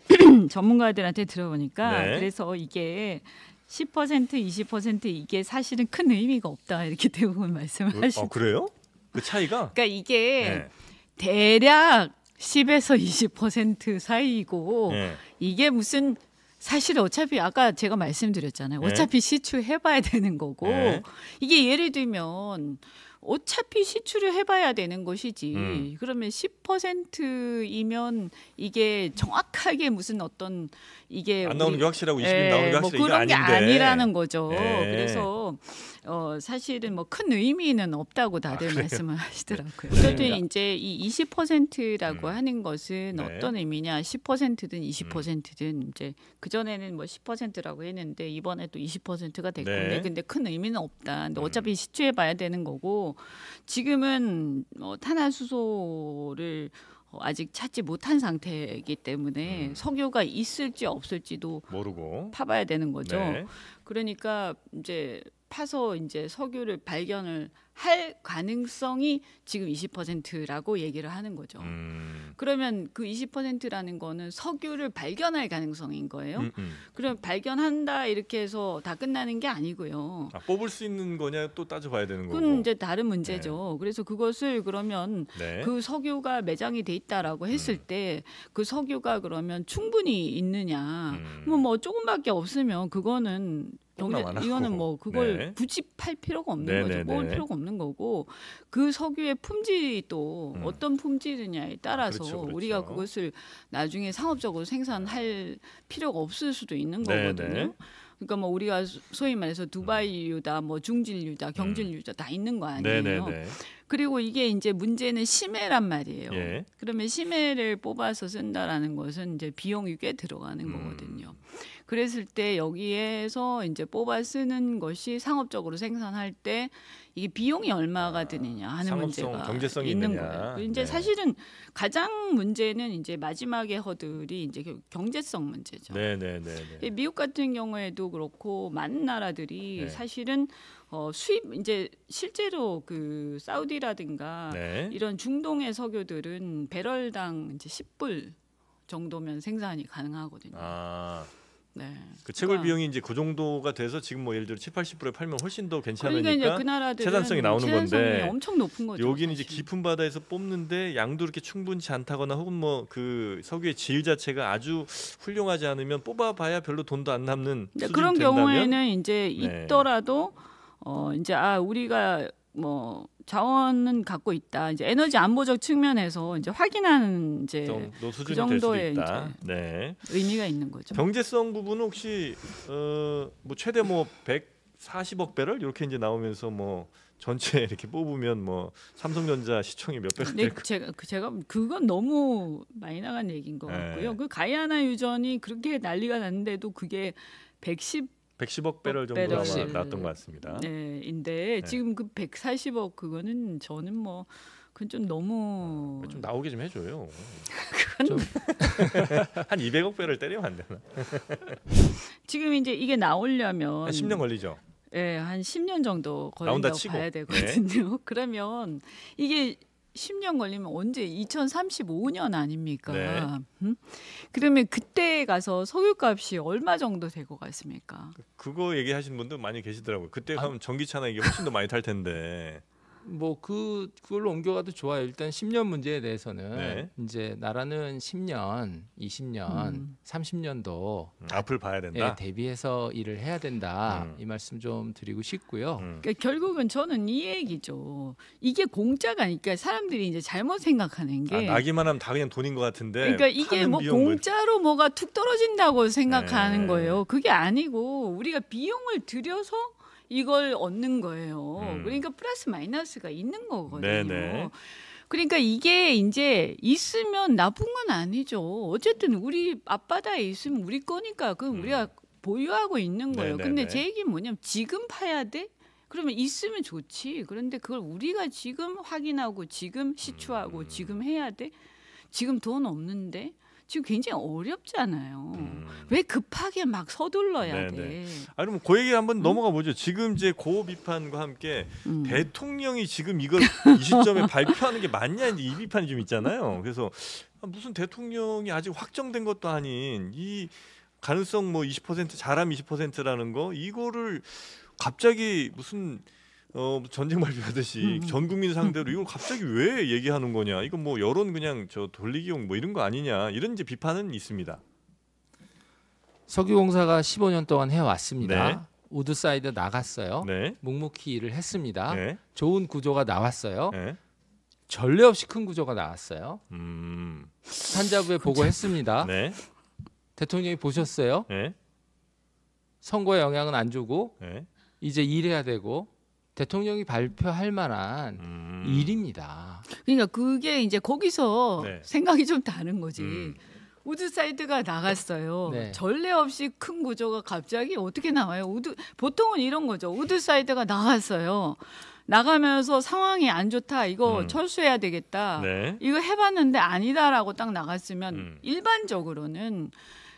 전문가들한테 들어보니까 네. 그래서 이게 10% 20% 이게 사실은 큰 의미가 없다 이렇게 대부분 말씀을 하시고. 그래요? 그 차이가? 그러니까 이게 네. 대략 10에서 20% 사이고 네. 이게 무슨 사실은 어차피 아까 제가 말씀드렸잖아요. 네. 어차피 시추해봐야 되는 거고 네. 이게 예를 들면 어차피 시추를 해봐야 되는 것이지. 그러면 10%이면 이게 정확하게 무슨 어떤 이게 안 나오는 우리- 게 확실하고 20이 예, 나오는 게 뭐 확실해. 그런 이게 게 아닌데. 아니라는 거죠. 예. 그래서 사실은 뭐 큰 의미는 없다고 다들 그래요? 말씀을 하시더라고요. 네. 어쨌든 이제 이 20%라고 하는 것은 네. 어떤 의미냐? 10%든 20%든 이제 그 전에는 뭐 10%라고 했는데 이번에 또 20%가 됐건데 네. 근데 큰 의미는 없다. 근데 어차피 시추해 봐야 되는 거고 지금은 탄화수소를 아직 찾지 못한 상태이기 때문에 석유가 있을지 없을지도 모르고. 파봐야 되는 거죠. 네. 그러니까 이제 파서 이제 석유를 발견을 할 가능성이 지금 20%라고 얘기를 하는 거죠. 그러면 그 20%라는 거는 석유를 발견할 가능성인 거예요. 그럼 발견한다 이렇게 해서 다 끝나는 게 아니고요. 아, 뽑을 수 있는 거냐 또 따져봐야 되는 거고. 그건 이제 다른 문제죠. 그래서 그것을 그러면 네. 그 석유가 매장이 돼 있다라고 했을 때 그 석유가 그러면 충분히 있느냐? 뭐 조금밖에 없으면 그거는 조금만 안 하고. 이거는 뭐 그걸 네. 굳이 팔 필요가 없는 네, 거죠. 네, 뽑을 네. 필요가 없는 거고 그 석유의 품질이 또 어떤 품질이냐에 따라서 그렇죠, 그렇죠. 우리가 그것을 나중에 상업적으로 생산할 필요가 없을 수도 있는 네, 거거든요. 네. 그러니까 뭐 우리가 소위 말해서 두바이유다, 뭐 중질유다, 경질유다 다 있는 거 아니에요. 네네네. 그리고 이게 이제 문제는 심해란 말이에요. 예. 그러면 심해를 뽑아서 쓴다라는 것은 이제 비용이 꽤 들어가는 거거든요. 그랬을 때 여기에서 이제 뽑아 쓰는 것이 상업적으로 생산할 때 이게 비용이 얼마가 드느냐 하는 상업성, 문제가 경제성이 있는 있느냐. 거예요. 이제 네. 사실은 가장 문제는 이제 마지막의 허들이 이제 경제성 문제죠. 네네네. 미국 같은 경우에도 그렇고 많은 나라들이 네. 사실은 수입 이제 실제로 그 사우디라든가 네. 이런 중동의 석유들은 배럴당 이제 10불 정도면 생산이 가능하거든요. 아, 네. 그 채굴 비용이 이제 그 정도가 돼서 지금 뭐 예를 들어 70-80%에 팔면 훨씬 더 괜찮으니까 그러니까 이제 그 나라들은 생산성이 나오는 생산성이 건데 엄청 높은 거죠. 여기는 이제 사실. 깊은 바다에서 뽑는데 양도 이렇게 충분치 않다거나 혹은 뭐 그 석유의 질 자체가 아주 훌륭하지 않으면 뽑아봐야 별로 돈도 안 남는 근데 수준이 그런 된다면 경우에는 이제 네. 있더라도 이제 우리가 뭐 자원은 갖고 있다. 이제 에너지 안보적 측면에서 이제 확인하는 이제 정도 수준이 그 될 수도 정도의 있다. 네. 의미가 있는 거죠. 경제성 부분은 혹시 뭐 최대 뭐 140억 배럴 이렇게 이제 나오면서 뭐 전체 이렇게 뽑으면 뭐 삼성전자 시총이 몇 배가 근데 될까? 제가 그건 너무 많이 나간 얘기인 것 네. 같고요. 그 가이아나 유전이 그렇게 난리가 났는데도 그게 110억 배럴 정도 아마 배럴. 나왔던 것 같습니다. 인데 지금 그 140억 그거는 저는 뭐 그건 좀 너무 좀 나오게 좀 해줘요. 그건 한 200억 배럴 때리면 안 되나? 지금 이제 이게 나오려면 한 10년 걸리죠. 예, 한 10년 정도 나온다 걸린다고 치고. 봐야 되거든요. 그러면 이게 10년 걸리면 언제 2035년 아닙니까? 네. 그러면 그때 가서 석유값이 얼마 정도 될 것 같습니까? 그거 얘기하시는 분들 많이 계시더라고요. 그때 가면 전기차나 이게 훨씬 더 많이 탈 텐데. 뭐 그걸로 옮겨가도 좋아요. 일단 10년 문제에 대해서는 네. 이제 나라는 10년, 20년, 30년도 앞을 봐야 된다. 대비해서 일을 해야 된다. 이 말씀 좀 드리고 싶고요. 그러니까 결국은 저는 이 얘기죠. 이게 공짜가 아니까 사람들이 이제 잘못 생각하는 게 나기만 하면 다 그냥 돈인 것 같은데. 그러니까 이게 파는 뭐 비용 공짜로 뭐가 툭 떨어진다고 생각하는 네. 거예요. 그게 아니고 우리가 비용을 들여서 이걸 얻는 거예요. 그러니까 플러스 마이너스가 있는 거거든요. 네네. 그러니까 이게 이제 있으면 나쁜 건 아니죠. 어쨌든 우리 앞바다에 있으면 우리 거니까 그건 우리가 보유하고 있는 거예요. 네네네. 근데 제 얘기는 뭐냐면 지금 파야 돼? 그러면 있으면 좋지. 그런데 그걸 우리가 지금 확인하고 지금 시추하고 지금 해야 돼? 지금 돈 없는데? 지금 굉장히 어렵잖아요. 왜 급하게 막 서둘러야 네네. 돼? 아니 그럼 그 얘기 한번 넘어가 보죠. 지금 이제 고 비판과 함께 대통령이 지금 이걸 이 시점에 발표하는 게 맞냐 이제 이 비판이 좀 있잖아요. 그래서 무슨 대통령이 아직 확정된 것도 아닌 이 가능성 뭐 20% 잘함 20%라는 거 이거를 갑자기 무슨 전쟁 발표하듯이 전 국민 상대로 이걸 갑자기 왜 얘기하는 거냐? 이거 뭐 여론 그냥 저 돌리기용 뭐 이런 거 아니냐? 이런 이제 비판은 있습니다. 석유공사가 15년 동안 해왔습니다. 네. 우드사이드 나갔어요. 네. 묵묵히 일을 했습니다. 네. 좋은 구조가 나왔어요. 네. 전례 없이 큰 구조가 나왔어요. 음. 산자부에 보고했습니다. 네. 대통령이 보셨어요. 네. 선거에 영향은 안 주고 네. 이제 일해야 되고 대통령이 발표할 만한 일입니다. 그러니까 그게 이제 거기서 네. 생각이 좀 다른 거지. 우드사이드가 나갔어요. 네. 전례 없이 큰 구조가 갑자기 어떻게 나와요? 보통은 이런 거죠. 우드사이드가 나갔어요. 나가면서 상황이 안 좋다. 이거 철수해야 되겠다. 네. 이거 해봤는데 아니다라고 딱 나갔으면 일반적으로는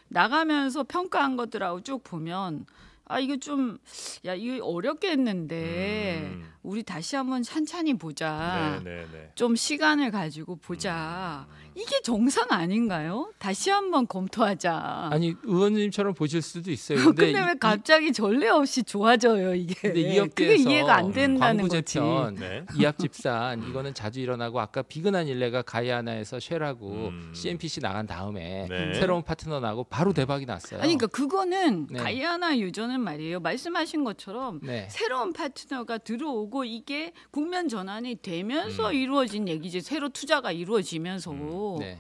나가면서 평가한 것들하고 쭉 보면 아 이거 좀 야 이거 어렵겠는데 우리 다시 한번 찬찬히 보자. 네. 네. 좀 시간을 가지고 보자. 이게 정상 아닌가요? 다시 한번 검토하자. 아니 의원님처럼 보실 수도 있어요. 근데 왜 갑자기 전례 없이 좋아져요 이게? 근데 이 그게 업계에서 이해가 안 된다는 거지. 광부제편, 네. 이합집산 이거는 자주 일어나고 아까 비근한 일례가 가이아나에서 쉘하고 CNPC 나간 다음에 네. 새로운 파트너 나고 바로 대박이 났어요. 아니 그러니까 그거는 네. 가이아나 유저는 말이에요. 말씀하신 것처럼 네. 새로운 파트너가 들어오고 이게 국면 전환이 되면서 이루어진 얘기지. 새로 투자가 이루어지면서 네.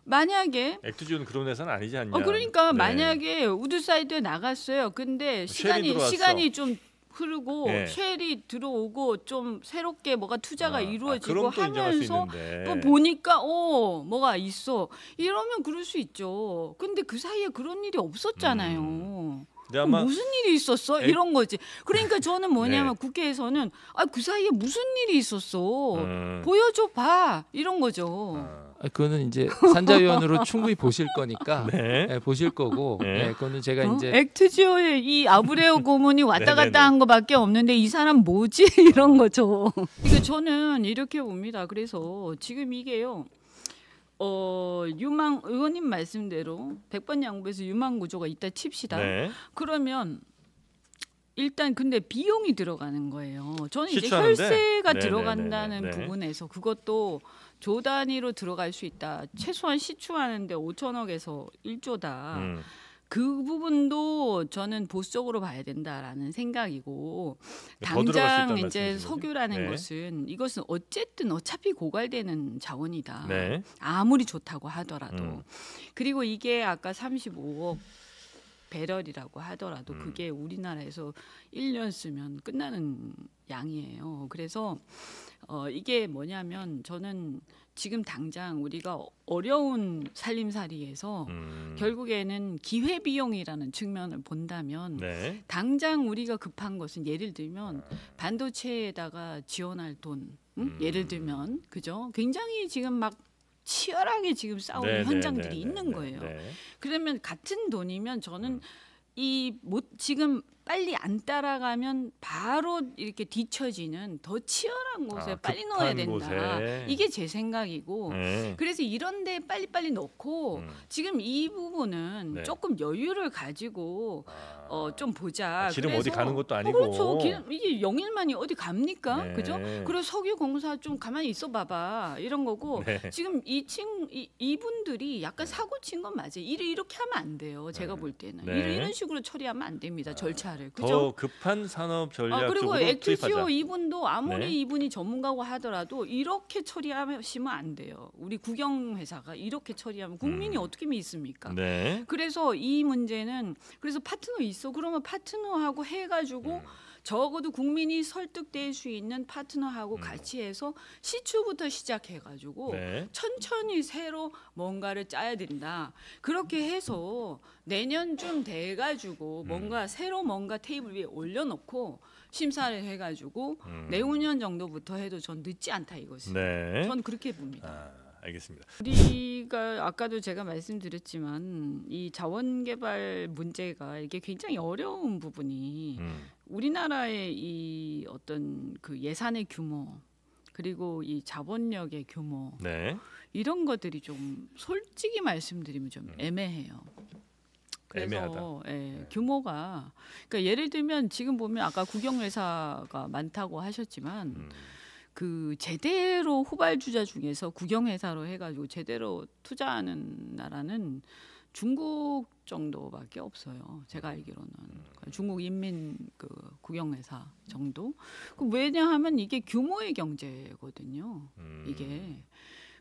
만약에 액트지오는 그런 회사는 아니지 않냐. 그러니까 네. 만약에 우드사이드에 나갔어요. 근데 들어왔어. 시간이 좀 흐르고 네. 쉘이 들어오고 좀 새롭게 뭐가 투자가 이루어지고 그럼 또 인정할 수 하면서 있는데. 또 보니까 뭐가 있어. 이러면 그럴 수 있죠. 근데 그 사이에 그런 일이 없었잖아요. 근데 아마 무슨 일이 있었어? 이런 거지. 그러니까 저는 뭐냐면 네. 국회에서는 그 사이에 무슨 일이 있었어? 음. 보여줘 봐. 이런 거죠. 그거는 이제 산자위원으로 충분히 보실 거니까 네. 네, 보실 거고 네. 네, 그거는 제가 이제 액트지오의 이 아브레오 고문이 왔다 네네네. 갔다 한 거밖에 없는데 이 사람 뭐지? 이런 거죠. 그러니까 저는 이렇게 봅니다. 그래서 지금 이게요. 유망 의원님 말씀대로 100번 양보해서 유망 구조가 있다 칩시다. 네. 그러면 일단 근데 비용이 들어가는 거예요. 저는 이제 시추하는데? 혈세가 네네네네. 들어간다는 네. 부분에서 그것도 조 단위로 들어갈 수 있다. 최소한 시추하는데 5천억에서 1조다. 그 부분도 저는 보수적으로 봐야 된다라는 생각이고 더 들어갈 수 당장 있다는 이제 말씀이신 거죠? 석유라는 네. 이것은 어쨌든 어차피 고갈되는 자원이다. 네. 아무리 좋다고 하더라도 음. 그리고 이게 아까 35억 배럴이라고 하더라도 음. 그게 우리나라에서 1년 쓰면 끝나는 양이에요. 그래서 이게 뭐냐면 저는 지금 당장 우리가 어려운 살림살이에서 결국에는 기회비용이라는 측면을 본다면 네. 당장 우리가 급한 것은 예를 들면 반도체에다가 지원할 돈, 예를 들면 그죠? 굉장히 지금 막 치열하게 지금 싸우는 네, 현장들이 네, 네, 있는 네, 거예요. 네. 그러면 같은 돈이면 저는 지금 빨리 안 따라가면 바로 이렇게 뒤처지는 더 치열한 곳에 빨리 넣어야 급한 된다. 곳에. 이게 제 생각이고 네. 그래서 이런데 빨리빨리 넣고 지금 이 부분은 네. 조금 여유를 가지고 좀 보자. 지름 어디 그래서 가는 것도 아니고. 그렇죠. 이게 영일만이 어디 갑니까? 네. 그죠? 그리고 석유공사 좀 가만히 있어 봐봐. 이런 거고 네. 지금 이분들이 약간 사고 친 건 맞아요. 일을 이렇게 하면 안 돼요. 제가 볼 때는 네. 일을 이런 식으로 처리하면 안 됩니다. 절차를. 더 그죠? 급한 산업 전략 그리고 쪽으로 액트지오 투입하자. 이분도 아무리 네. 이분이 전문가고 하더라도 이렇게 처리하시면 안 돼요. 우리 국영회사가 이렇게 처리하면 국민이 어떻게 믿습니까? 네. 그래서 이 문제는 그래서 파트너 있어. 그러면 파트너하고 해가지고 적어도 국민이 설득될 수 있는 파트너하고 같이 해서 시추부터 시작해가지고 네. 천천히 새로 뭔가를 짜야 된다. 그렇게 해서 내년쯤 돼가지고 뭔가 새로 뭔가 테이블 위에 올려놓고 심사를 해가지고 내후년 정도부터 해도 전 늦지 않다 이것은. 네. 전 그렇게 봅니다. 알겠습니다. 우리가 아까도 제가 말씀드렸지만 이 자원개발 문제가 이게 굉장히 어려운 부분이 우리나라의 이 어떤 그 예산의 규모 그리고 이 자본력의 규모 네. 이런 것들이 좀 솔직히 말씀드리면 좀 애매해요. 그래서 애매하다. 규모가 그러니까 예를 들면 지금 보면 아까 국영회사가 많다고 하셨지만 그 제대로 후발주자 중에서 국영회사로 해가지고 제대로 투자하는 나라는 중국 정도밖에 없어요. 제가 알기로는 중국 인민 그 국영회사 정도. 왜냐하면 이게 규모의 경제거든요. 이게.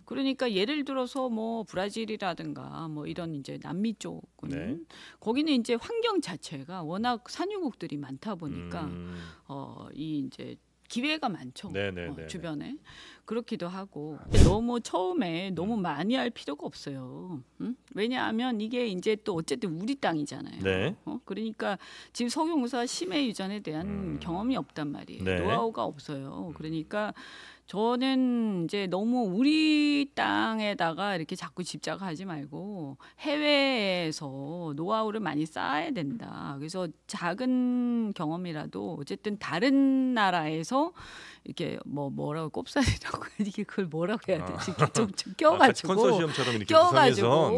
그러니까 예를 들어서 뭐 브라질이라든가 뭐 이런 이제 남미 쪽은 네. 거기는 이제 환경 자체가 워낙 산유국들이 많다 보니까 이 이제 기회가 많죠. 주변에. 그렇기도 하고 너무 처음에 너무 많이 할 필요가 없어요. 응? 왜냐하면 이게 이제 또 어쨌든 우리 땅이잖아요. 네. 그러니까 지금 석유공사 심해 유전에 대한 경험이 없단 말이에요. 네. 노하우가 없어요. 그러니까 저는 이제 너무 우리 땅에다가 이렇게 자꾸 집착하지 말고 해외에서 노하우를 많이 쌓아야 된다. 그래서 작은 경험이라도 어쨌든 다른 나라에서 이렇게 뭐라고 꼽사리라고 이게 그걸 뭐라고 해야 되지? 이렇게 좀 껴가지고 컨소시엄처럼 이렇게 구성해서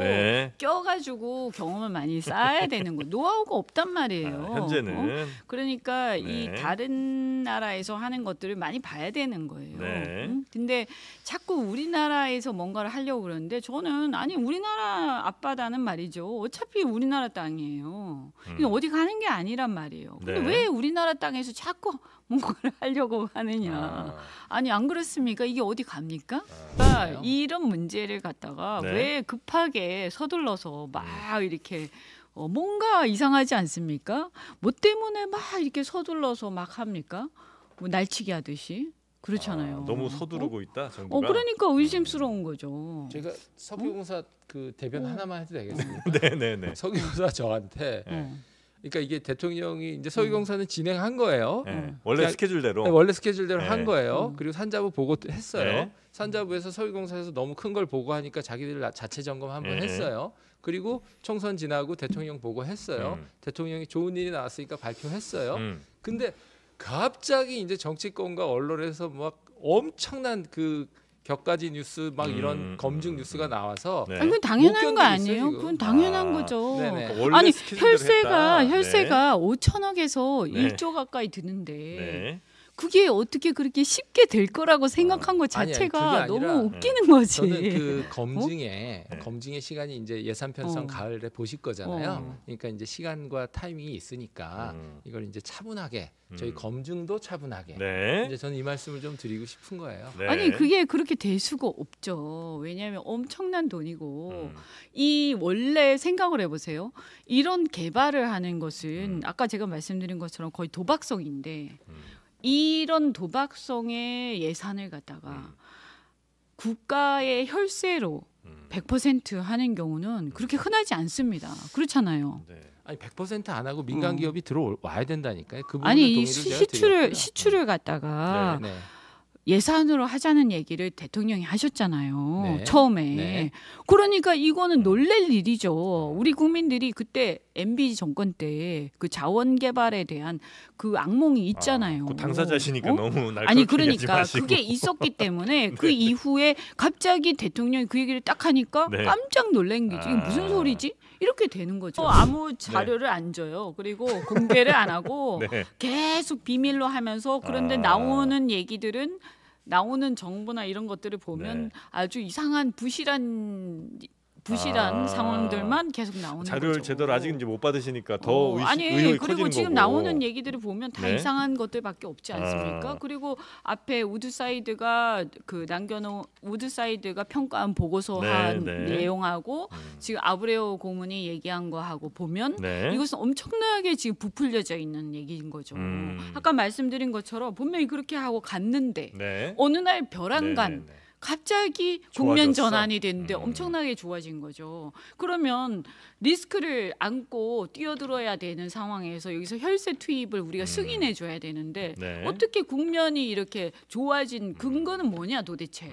껴가지고 경험을 많이 쌓아야 되는 거. 노하우가 없단 말이에요. 현재는 그러니까 이 다른 나라에서 하는 것들을 많이 봐야 되는 거예요. 근데 자꾸 우리나라에서 뭔가를 하려고 그러는데 저는 아니 우리나라 앞바다는 말이죠. 어차피 우리나라 땅이에요. 어디 가는 게 아니란 말이에요. 근데 왜 우리나라 땅에서 자꾸 뭔가를 하려고 하느냐. 아니 안 그렇습니까? 이게 어디 갑니까? 그러니까 이런 문제를 갖다가 왜 급하게 서둘러서 막 이렇게 뭔가 이상하지 않습니까? 뭐 때문에 막 이렇게 서둘러서 막 합니까? 뭐 날치기 하듯이. 그렇잖아요. 너무 서두르고 있다 정부가. 그러니까 의심스러운 거죠. 제가 석유공사 그 대변 하나만 해도 되겠습니까? 네네네. 석유공사 저한테 그러니까 이게 대통령이 이제 석유공사는 진행한 거예요. 원래 그러니까 스케줄대로. 원래 스케줄대로 한 거예요. 그리고 산자부 보고했어요. 네. 산자부에서 석유공사에서 너무 큰 걸 보고하니까 자기들 자체 점검 한번 했어요. 그리고 총선 지나고 대통령 보고했어요. 대통령이 좋은 일이 나왔으니까 발표했어요. 근데 갑자기 이제 정치권과 언론에서 막 엄청난 그 격가지 뉴스 막 이런 검증 뉴스가 나와서 아니, 그건 당연한 못 거 견디겠어요, 아니에요? 지금. 그건 당연한 거죠. 네네. 원래 아니 스케줄대로 했다. 혈세가 5천억에서 네. 1조 가까이 드는데 네. 그게 어떻게 그렇게 쉽게 될 거라고 생각한 것 아니, 자체가 그게 아니라 너무 웃기는 거지. 저는 그 검증의 시간이 이제 예산 편성 가을에 보실 거잖아요. 그러니까 이제 시간과 타이밍이 있으니까 이걸 이제 차분하게 저희 검증도 차분하게. 이제 저는 이 말씀을 좀 드리고 싶은 거예요. 아니 그게 그렇게 될 수가 없죠. 왜냐하면 엄청난 돈이고 이 원래 생각을 해보세요. 이런 개발을 하는 것은 아까 제가 말씀드린 것처럼 거의 도박성인데 이런 도박성의 예산을 갖다가 국가의 혈세로 100% 하는 경우는 그렇게 흔하지 않습니다. 그렇잖아요. 아니 100% 안 하고 민간 기업이 들어와야 된다니까요. 그 부분은 아니 이 동의를 제가 드렸고요. 시추를 갖다가 네. 예산으로 하자는 얘기를 대통령이 하셨잖아요. 네. 처음에. 네. 그러니까 이거는 놀랄 일이죠. 우리 국민들이 그때 MB 정권 때 그 자원 개발에 대한 그 악몽이 있잖아요. 그 당사자시니까 너무 날카롭게 아니 얘기하지 그러니까 마시고. 그게 있었기 때문에 그 이후에 갑자기 대통령이 그 얘기를 딱 하니까 깜짝 놀란 게 이게 무슨 소리지? 이렇게 되는 거죠. 아무 자료를 안 줘요. 그리고 공개를 안 하고 계속 비밀로 하면서 그런데 나오는 얘기들은 나오는 정보나 이런 것들을 보면 아주 이상한 부실한 상황들만 계속 나오는 자료를 거죠. 제대로 아직 이제 못 받으시니까 더 의혹이 그리고 커지는 지금 거고. 나오는 얘기들을 보면 다 이상한 것들밖에 없지 않습니까? 그리고 앞에 우드사이드가 우드사이드가 평가한 보고서 한 내용하고 지금 아브레오 고문이 얘기한 거하고 보면 이것은 엄청나게 지금 부풀려져 있는 얘기인 거죠. 아까 말씀드린 것처럼 분명히 그렇게 하고 갔는데 어느 날 벼랑간 갑자기 국면 전환이 됐는데 엄청나게 좋아진 거죠. 그러면 리스크를 안고 뛰어들어야 되는 상황에서 여기서 혈세 투입을 우리가 승인해 줘야 되는데 어떻게 국면이 이렇게 좋아진 근거는 뭐냐 도대체.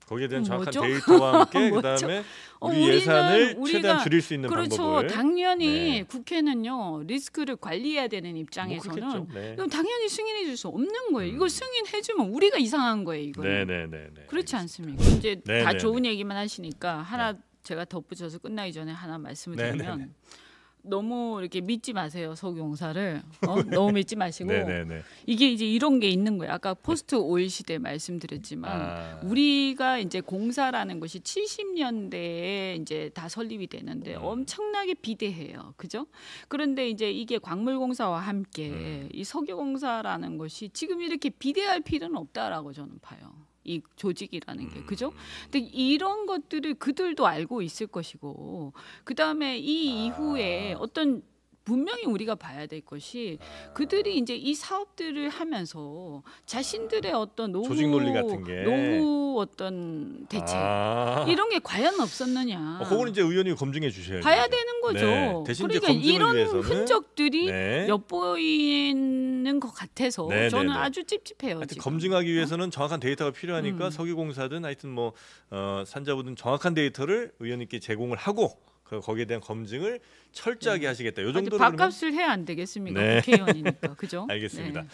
거기에 대한 정확한 뭐죠? 데이터와 함께 그다음에 우리 예산을 최대한 줄일 수 있는 그렇죠. 방법을. 당연히 국회는요 리스크를 관리해야 되는 입장에서는 이건 당연히 승인해 줄 수 없는 거예요. 이걸 승인해 주면 우리가 이상한 거예요. 이거는. 그렇지 않습니까? 이제 다 좋은 얘기만 하시니까 하나 제가 덧붙여서 끝나기 전에 하나 말씀을 드리면 너무 이렇게 믿지 마세요. 석유공사를 너무 믿지 마시고 네네네. 이게 이제 이런 게 있는 거예요. 아까 포스트 오일 시대 말씀드렸지만 우리가 이제 공사라는 것이 70년대에 이제 다 설립이 되는데 엄청나게 비대해요. 그죠? 그런데 이제 이게 광물공사와 함께 이 석유공사라는 것이 지금 이렇게 비대할 필요는 없다라고 저는 봐요. 이 조직이라는 게 그죠? 근데 이런 것들을 그들도 알고 있을 것이고 그 다음에 이 이후에 어떤 분명히 우리가 봐야 될 것이 그들이 이제 이 사업들을 하면서 자신들의 어떤 조직 논리 같은 게. 노후 어떤 대책 이런 게 과연 없었느냐? 그거는 이제 의원이 검증해 주셔야죠. 봐야 되는 거죠. 네. 대신 이제 그러니까 검증을 이런 위해서는 흔적들이 네. 엿보이는 것 같아서 네, 저는 네, 네. 아주 찝찝해요. 하여튼 지금. 검증하기 위해서는 정확한 데이터가 필요하니까 석유공사든 하여튼 뭐 산자부든 정확한 데이터를 의원님께 제공을 하고 거기에 대한 검증을 철저하게 하시겠다. 요 정도로 밥값을 해야 안 되겠습니까? 네. 국회의원이니까 그죠? 알겠습니다. 네.